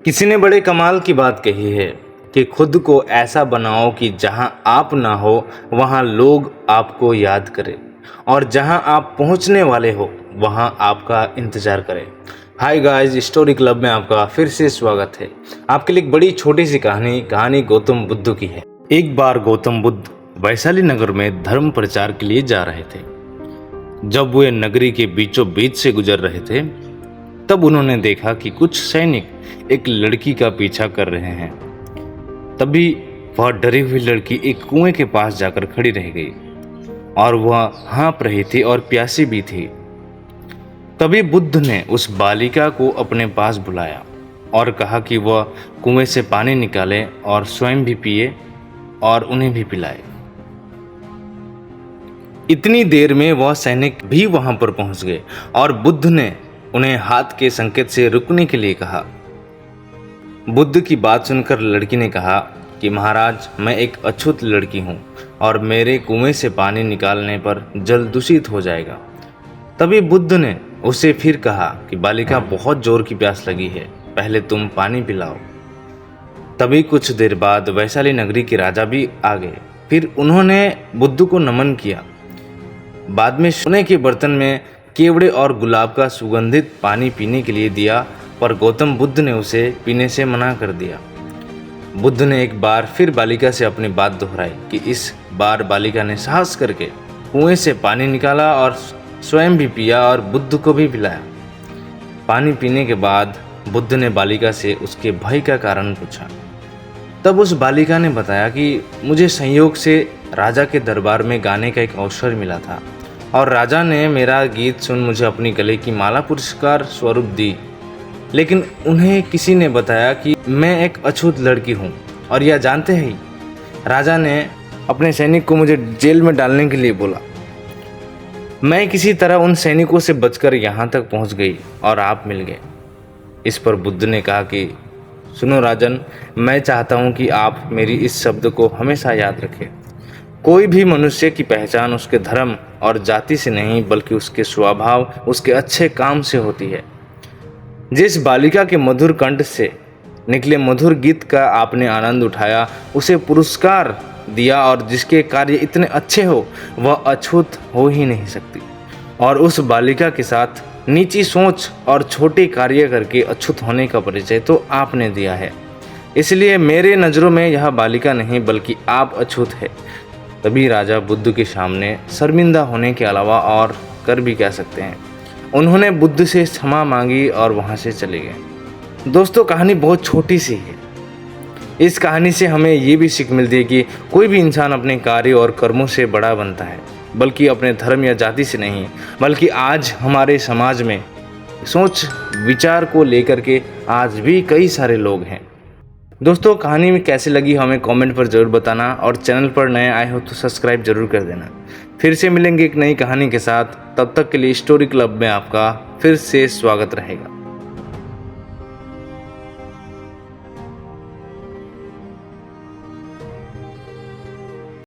किसी ने बड़े कमाल की बात कही है कि खुद को ऐसा बनाओ कि जहां आप ना हो वहां लोग आपको याद करें और जहां आप पहुंचने वाले हो वहां आपका इंतजार करें। हाय गाइस, स्टोरी क्लब में आपका फिर से स्वागत है। आपके लिए एक बड़ी छोटी सी कहानी गौतम बुद्ध की है। एक बार गौतम बुद्ध वैशाली नगर में धर्म प्रचार के लिए जा रहे थे। जब वे नगरी के बीचों बीच से गुजर रहे थे तब उन्होंने देखा कि कुछ सैनिक एक लड़की का पीछा कर रहे हैं। तभी वह डरी हुई लड़की एक कुएं के पास जाकर खड़ी रह गई और वह हाँफ रही थी और प्यासी भी थी। तभी बुद्ध ने उस बालिका को अपने पास बुलाया और कहा कि वह कुएं से पानी निकाले और स्वयं भी पिए और उन्हें भी पिलाए। इतनी देर में वह सैनिक भी वहां पर पहुंच गए और बुद्ध ने उन्हें हाथ के संकेत से रुकने के लिए कहा। बुद्ध की बात सुनकर लड़की ने कहा कि महाराज, मैं एक अछूत लड़की हूँ और मेरे कुएं से पानी निकालने पर जल दूषित हो जाएगा। तभी बुद्ध ने उसे फिर कहा कि बालिका, बहुत जोर की प्यास लगी है, पहले तुम पानी पिलाओ। तभी कुछ देर बाद वैशाली नगरी के राजा भी आ गए। फिर उन्होंने बुद्ध को नमन किया। बाद में सोने के बर्तन में केवड़े और गुलाब का सुगंधित पानी पीने के लिए दिया, पर गौतम बुद्ध ने उसे पीने से मना कर दिया। बुद्ध ने एक बार फिर बालिका से अपनी बात दोहराई कि इस बार बालिका ने साहस करके कुएं से पानी निकाला और स्वयं भी पिया और बुद्ध को भी पिलाया। पानी पीने के बाद बुद्ध ने बालिका से उसके भय का कारण पूछा। तब उस बालिका ने बताया कि मुझे संयोग से राजा के दरबार में गाने का एक अवसर मिला था और राजा ने मेरा गीत सुन मुझे अपनी गले की माला पुरस्कार स्वरूप दी, लेकिन उन्हें किसी ने बताया कि मैं एक अछूत लड़की हूँ। और यह जानते ही राजा ने अपने सैनिक को मुझे जेल में डालने के लिए बोला। मैं किसी तरह उन सैनिकों से बचकर यहाँ तक पहुँच गई और आप मिल गए। इस पर बुद्ध ने कहा कि सुनो राजन, मैं चाहता हूँ कि आप मेरी इस शब्द को हमेशा याद रखें। कोई भी मनुष्य की पहचान उसके धर्म और जाति से नहीं बल्कि उसके स्वभाव, उसके अच्छे काम से होती है। जिस बालिका के मधुर कंठ से निकले मधुर गीत का आपने आनंद उठाया, उसे पुरस्कार दिया और जिसके कार्य इतने अच्छे हो वह अछूत हो ही नहीं सकती। और उस बालिका के साथ नीची सोच और छोटे कार्य करके अछूत होने का परिचय तो आपने दिया है। इसलिए मेरे नज़रों में यह बालिका नहीं बल्कि आप अछूत है। तभी राजा बुद्ध के सामने शर्मिंदा होने के अलावा और कर भी क्या सकते हैं। उन्होंने बुद्ध से क्षमा मांगी और वहाँ से चले गए। दोस्तों, कहानी बहुत छोटी सी है। इस कहानी से हमें ये भी सीख मिलती है कि कोई भी इंसान अपने कार्य और कर्मों से बड़ा बनता है, बल्कि अपने धर्म या जाति से नहीं। बल्कि आज हमारे समाज में सोच विचार को लेकर के आज भी कई सारे लोग हैं। दोस्तों, कहानी में कैसे लगी हमें कमेंट पर ज़रूर बताना और चैनल पर नए आए हो तो सब्सक्राइब जरूर कर देना। फिर से मिलेंगे एक नई कहानी के साथ। तब तक के लिए स्टोरी क्लब में आपका फिर से स्वागत रहेगा।